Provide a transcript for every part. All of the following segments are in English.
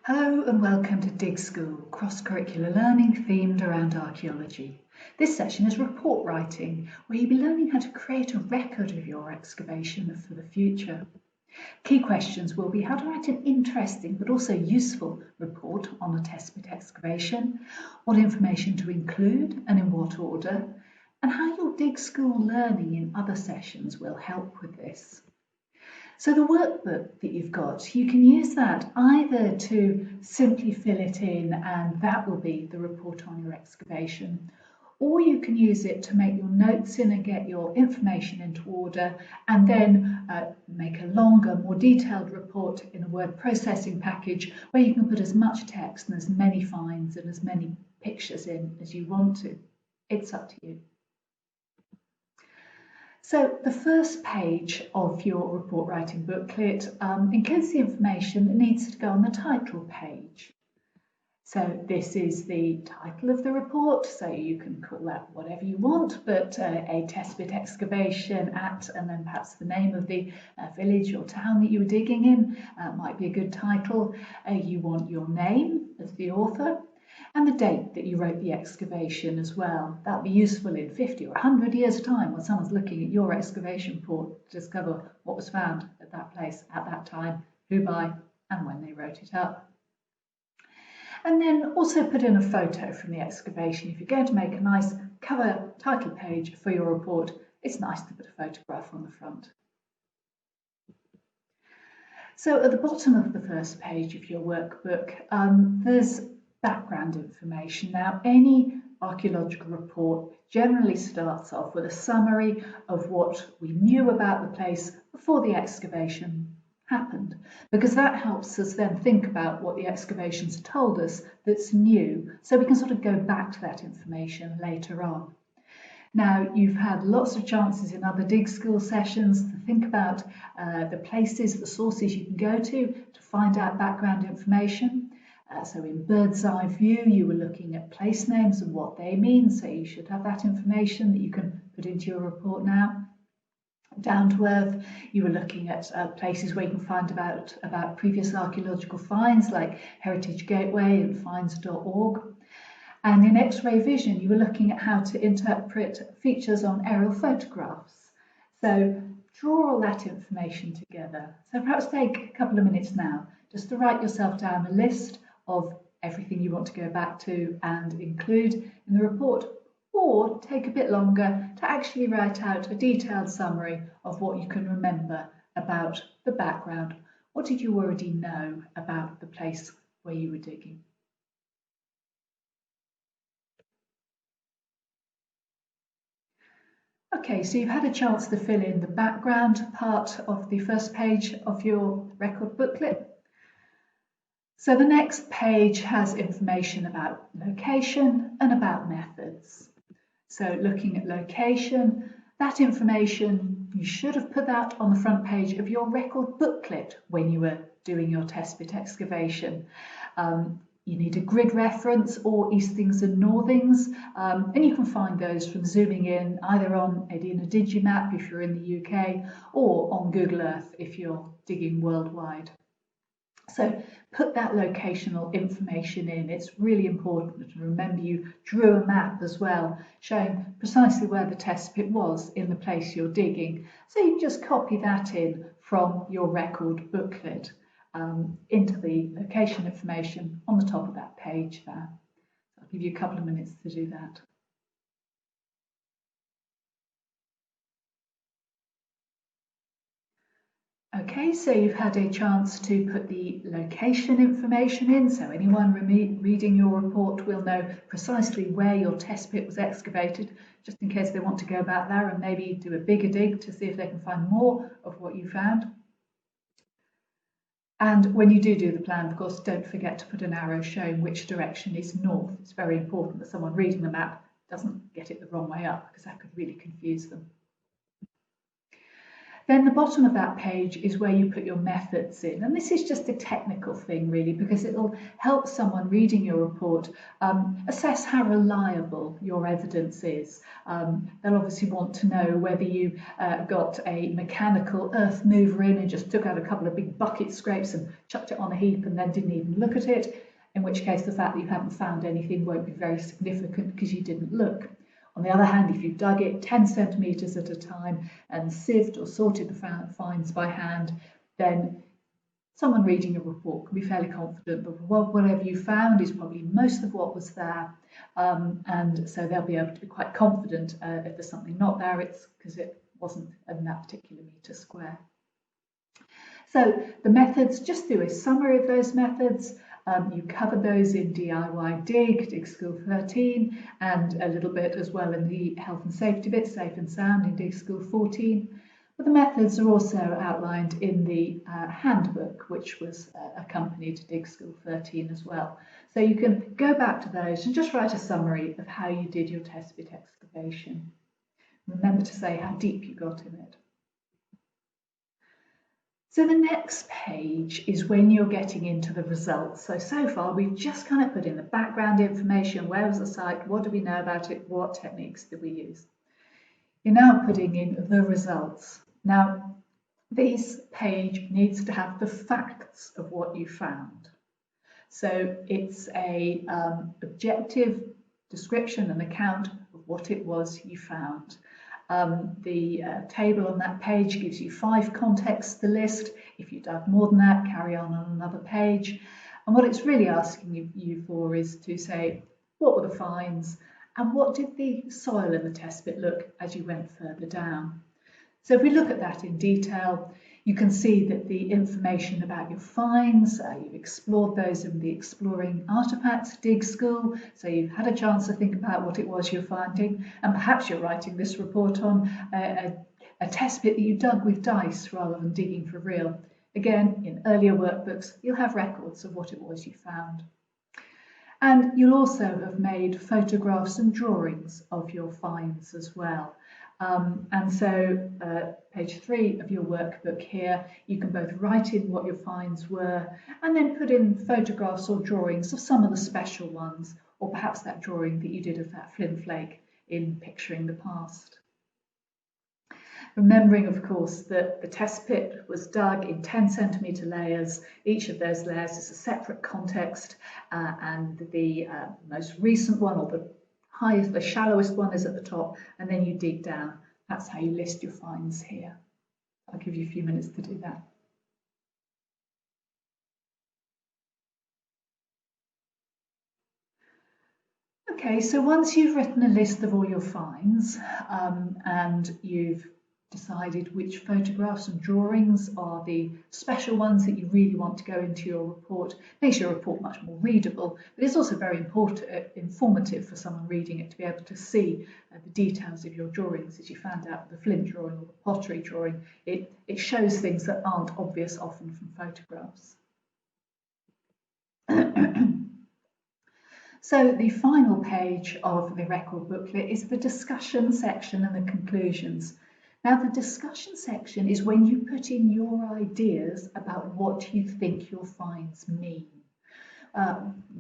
Hello and welcome to Dig School, cross-curricular learning themed around archaeology. This session is report writing, where you'll be learning how to create a record of your excavation for the future. Key questions will be how to write an interesting but also useful report on a test pit excavation, what information to include and in what order, and how your Dig School learning in other sessions will help with this. So the workbook that you've got, you can use that either to simply fill it in and that will be the report on your excavation, or you can use it to make your notes in and get your information into order and then make a longer, more detailed report in a word processing package where you can put as much text and as many finds and as many pictures in as you want to. It's up to you. So the first page of your report writing booklet includes the information that needs to go on the title page. So this is the title of the report, so you can call that whatever you want, but a test pit excavation at, and then perhaps the name of the village or town that you were digging in might be a good title. You want your name as the author, and the date that you wrote the excavation as well. That'll be useful in 50 or 100 years' time when someone's looking at your excavation report to discover what was found at that place at that time, who by, and when they wrote it up. And then also put in a photo from the excavation. If you're going to make a nice cover title page for your report, it's nice to put a photograph on the front. So at the bottom of the first page of your workbook, there's background information. Now, any archaeological report generally starts off with a summary of what we knew about the place before the excavation happened, because that helps us then think about what the excavations told us that's new, so we can sort of go back to that information later on. Now, you've had lots of chances in other Dig School sessions to think about the places, the sources you can go to find out background information. So in bird's eye view, you were looking at place names and what they mean, so you should have that information that you can put into your report now. Down to earth, you were looking at places where you can find about previous archaeological finds like Heritage Gateway and finds.org. And in X-ray vision, you were looking at how to interpret features on aerial photographs. So draw all that information together. So perhaps take a couple of minutes now just to write yourself down a list of everything you want to go back to and include in the report, or take a bit longer to actually write out a detailed summary of what you can remember about the background. What did you already know about the place where you were digging? Okay, so you've had a chance to fill in the background part of the first page of your record booklet. So the next page has information about location and about methods. So looking at location, that information, you should have put that on the front page of your record booklet when you were doing your test pit excavation. You need a grid reference or eastings and northings, and you can find those from zooming in either on a Digimap if you're in the UK or on Google Earth if you're digging worldwide. So put that locational information in. It's really important to remember you drew a map as well, showing precisely where the test pit was in the place you're digging. So you just copy that in from your record booklet into the location information on the top of that page there. I'll give you a couple of minutes to do that. Okay, so you've had a chance to put the location information in, so anyone reading your report will know precisely where your test pit was excavated, just in case they want to go back there and maybe do a bigger dig to see if they can find more of what you found. And when you do the plan, of course, don't forget to put an arrow showing which direction is north. It's very important that someone reading the map doesn't get it the wrong way up, because that could really confuse them. Then the bottom of that page is where you put your methods in. And this is just a technical thing really, because it'll help someone reading your report assess how reliable your evidence is. They'll obviously want to know whether you got a mechanical earth mover in and just took out a couple of big bucket scrapes and chucked it on a heap and then didn't even look at it, in which case the fact that you haven't found anything won't be very significant because you didn't look. On the other hand, if you dug it 10 centimetres at a time and sieved or sorted the finds by hand, then someone reading your report can be fairly confident that whatever you found is probably most of what was there, and so they'll be able to be quite confident if there's something not there, it's because it wasn't in that particular metre square. So the methods, just do a summary of those methods. You covered those in DIY Dig School 13, and a little bit as well in the health and safety bit, Safe and Sound in Dig School 14. But the methods are also outlined in the handbook, which was accompanied to Dig School 13 as well. So you can go back to those and just write a summary of how you did your test bit excavation. Remember to say how deep you got in it. So the next page is when you're getting into the results. So far we've just kind of put in the background information, where was the site, what do we know about it, what techniques did we use. You're now putting in the results. Now this page needs to have the facts of what you found. So it's a objective description and account of what it was you found. The table on that page gives you 5 contexts to list. If you dug more than that, carry on another page. And what it's really asking you for is to say, what were the finds and what did the soil in the test bit look as you went further down? So if we look at that in detail, you can see that the information about your finds, you've explored those in the Exploring Artefacts Dig School, so you've had a chance to think about what it was you're finding, and perhaps you're writing this report on a test bit that you dug with dice rather than digging for real. Again, in earlier workbooks, you'll have records of what it was you found. And you'll also have made photographs and drawings of your finds as well. And so page 3 of your workbook here, you can both write in what your finds were and then put in photographs or drawings of some of the special ones, or perhaps that drawing that you did of that flint flake in Picturing the Past. Remembering, of course, that the test pit was dug in 10 centimetre layers. Each of those layers is a separate context, and the most recent one, or the shallowest one, is at the top, and then you dig down. That's how you list your finds here. I'll give you a few minutes to do that. Okay, so once you've written a list of all your finds and you've decided which photographs and drawings are the special ones that you really want to go into your report, makes your report much more readable, but it's also very informative for someone reading it to be able to see the details of your drawings. As you found out with the flint drawing or the pottery drawing, it shows things that aren't obvious often from photographs. So the final page of the record booklet is the discussion section and the conclusions. Now the discussion section is when you put in your ideas about what you think your finds mean.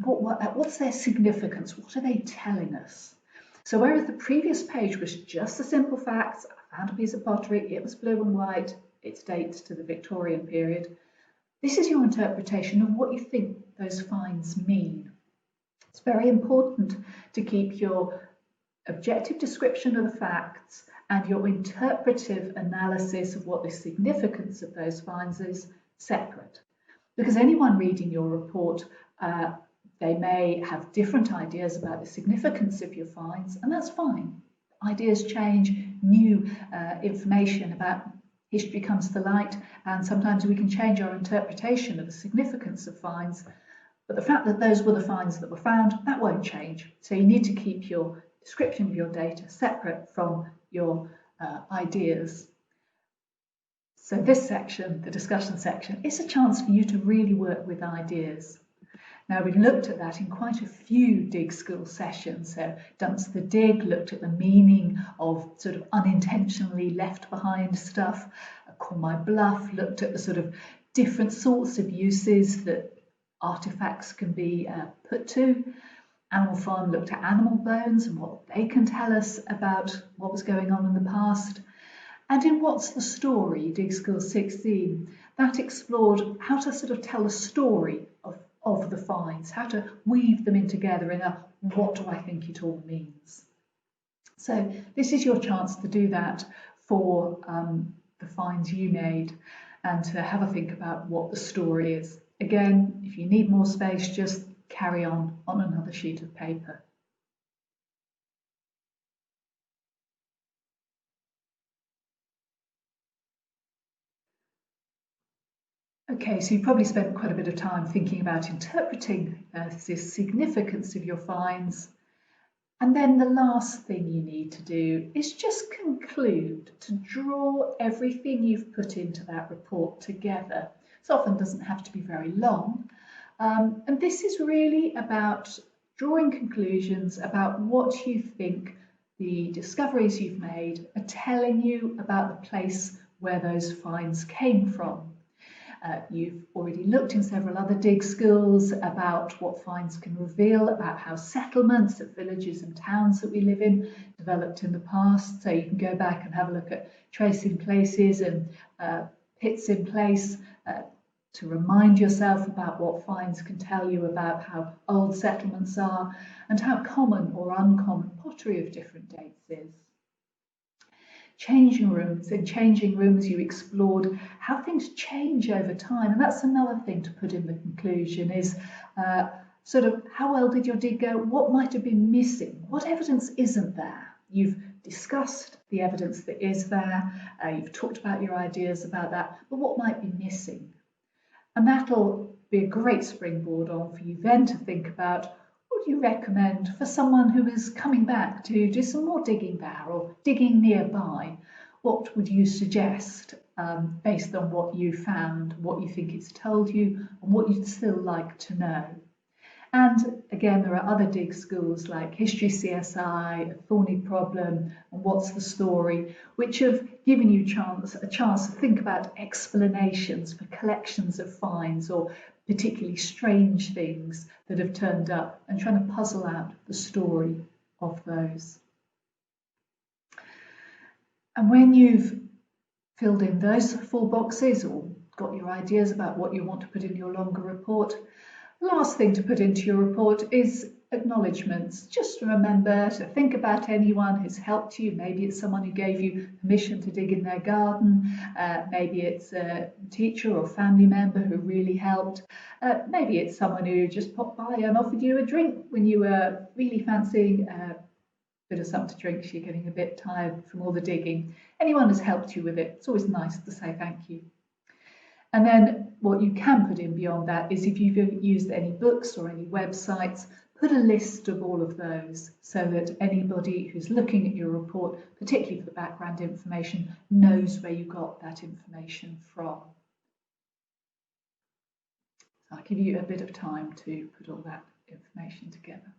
What's their significance? What are they telling us? So whereas the previous page was just the simple facts, I found a piece of pottery, it was blue and white, its dates to the Victorian period, this is your interpretation of what you think those finds mean. It's very important to keep your objective description of the facts and your interpretive analysis of what the significance of those finds is separate. Because anyone reading your report, they may have different ideas about the significance of your finds, and that's fine. Ideas change, new information about history comes to light, and sometimes we can change our interpretation of the significance of finds. But the fact that those were the finds that were found, that won't change. So you need to keep your description of your data separate from your ideas. So this section, the discussion section, is a chance for you to really work with ideas. Now we looked at that in quite a few Dig School sessions. So Dunce the Dig looked at the meaning of sort of unintentionally left behind stuff. Call My Bluff looked at the sort of different sorts of uses that artefacts can be put to. Animal Farm looked at animal bones and what they can tell us about what was going on in the past. And in What's the Story, Dig Skill 16, that explored how to sort of tell a story of the finds, how to weave them in together in a what do I think it all means. So this is your chance to do that for the finds you made and to have a think about what the story is. Again, if you need more space, just carry on another sheet of paper. Okay, so you probably spent quite a bit of time thinking about interpreting the significance of your finds. And then the last thing you need to do is just conclude, to draw everything you've put into that report together. It often doesn't have to be very long. And this is really about drawing conclusions about what you think the discoveries you've made are telling you about the place where those finds came from. You've already looked in several other dig skills about what finds can reveal about how settlements of villages and towns that we live in developed in the past. So you can go back and have a look at tracing places and pits in place to remind yourself about what finds can tell you about how old settlements are and how common or uncommon pottery of different dates is. Changing rooms. In changing rooms, you explored how things change over time, and that's another thing to put in the conclusion is sort of how well did your dig go? What might have been missing? What evidence isn't there? You've discussed the evidence that is there, you've talked about your ideas about that, but what might be missing? And that'll be a great springboard on for you then to think about what do you recommend for someone who is coming back to do some more digging there or digging nearby? What would you suggest based on what you found, what you think it's told you, and what you'd still like to know? And again, there are other dig schools like History CSI, A Thorny Problem, and What's the Story, which have given you a chance to think about explanations for collections of finds or particularly strange things that have turned up and trying to puzzle out the story of those. And when you've filled in those 4 boxes or got your ideas about what you want to put in your longer report, the last thing to put into your report is acknowledgements. Just remember to think about anyone who's helped you. Maybe it's someone who gave you permission to dig in their garden. Maybe it's a teacher or family member who really helped. Maybe it's someone who just popped by and offered you a drink when you were really fancying a bit of something to drink because you're getting a bit tired from all the digging. Anyone who's helped you with it, it's always nice to say thank you. And then what you can put in beyond that is if you've used any books or any websites, put a list of all of those so that anybody who's looking at your report, particularly for the background information, knows where you got that information from. So I'll give you a bit of time to put all that information together.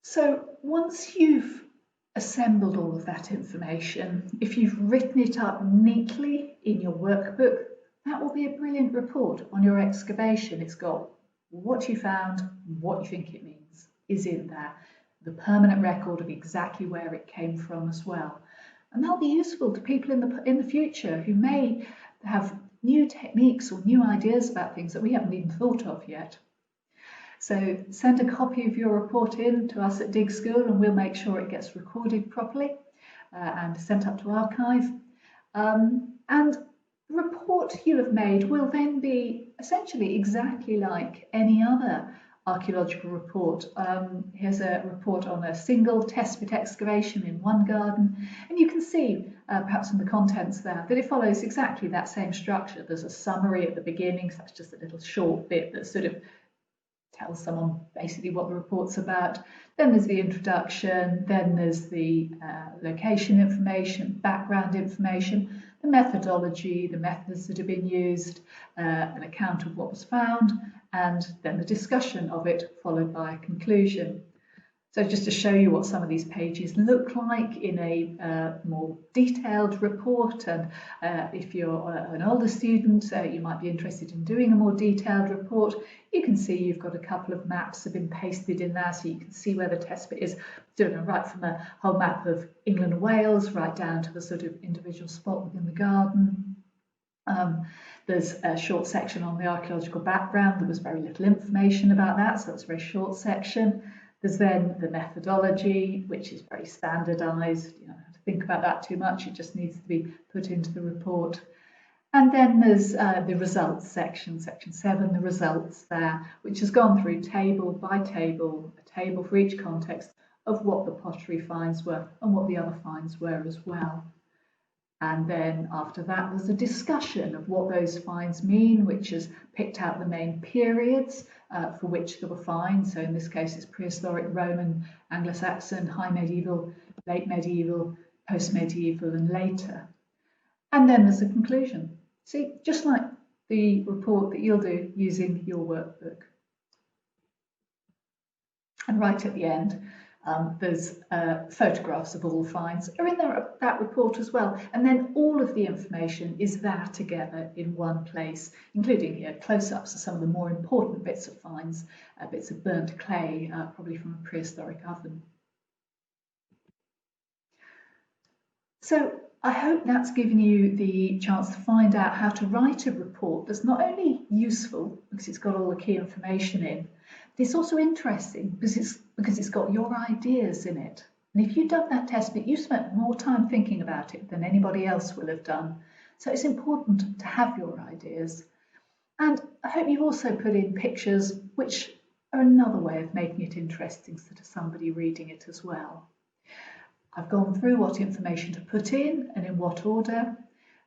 So once you've assembled all of that information, if you've written it up neatly in your workbook, that will be a brilliant report on your excavation. It's got what you found, what you think it means is in there, the permanent record of exactly where it came from as well. And that'll be useful to people in the future who may have new techniques or new ideas about things that we haven't even thought of yet. So send a copy of your report in to us at Dig School and we'll make sure it gets recorded properly and sent up to archive. And the report you have made will then be essentially exactly like any other archaeological report. Here's a report on a single test pit excavation in one garden, and you can see perhaps in the contents there that it follows exactly that same structure. There's a summary at the beginning, so that's just a little short bit that sort of tells someone basically what the report's about. Then there's the introduction, then there's the location information, background information, the methodology, the methods that have been used, an account of what was found, and then the discussion of it, followed by a conclusion. So just to show you what some of these pages look like in a more detailed report, and if you're an older student, you might be interested in doing a more detailed report, you can see you've got a couple of maps have been pasted in there, so you can see where the test bit is, right from a whole map of England and Wales right down to the sort of individual spot within the garden. There's a short section on the archaeological background. There was very little information about that, so it's a very short section. There's then the methodology, which is very standardised. You don't have to think about that too much. It just needs to be put into the report. And then there's the results section, section 7, the results there, which has gone through table by table, a table for each context of what the pottery finds were and what the other finds were as well. And then after that, there's a discussion of what those finds mean, which has picked out the main periods for which there were finds. So in this case, it's prehistoric, Roman, Anglo-Saxon, high medieval, late medieval, post-medieval, and later. And then there's a conclusion. See, just like the report that you'll do using your workbook. And right at the end, there's photographs of all the finds are in that report as well, and then all of the information is there together in one place, including here close-ups of some of the more important bits of finds, bits of burnt clay, probably from a prehistoric oven. So I hope that's given you the chance to find out how to write a report that's not only useful because it's got all the key information in, but it's also interesting because it's got your ideas in it. And if you've done that test bit, you spent more time thinking about it than anybody else will have done. So it's important to have your ideas. And I hope you've also put in pictures, which are another way of making it interesting to somebody reading it as well. I've gone through what information to put in and in what order.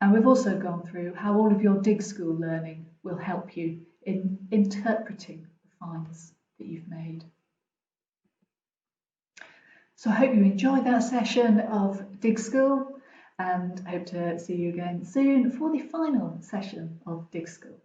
And we've also gone through how all of your Dig School learning will help you in interpreting the finds that you've made. So I hope you enjoyed that session of Dig School, and hope to see you again soon for the final session of Dig School.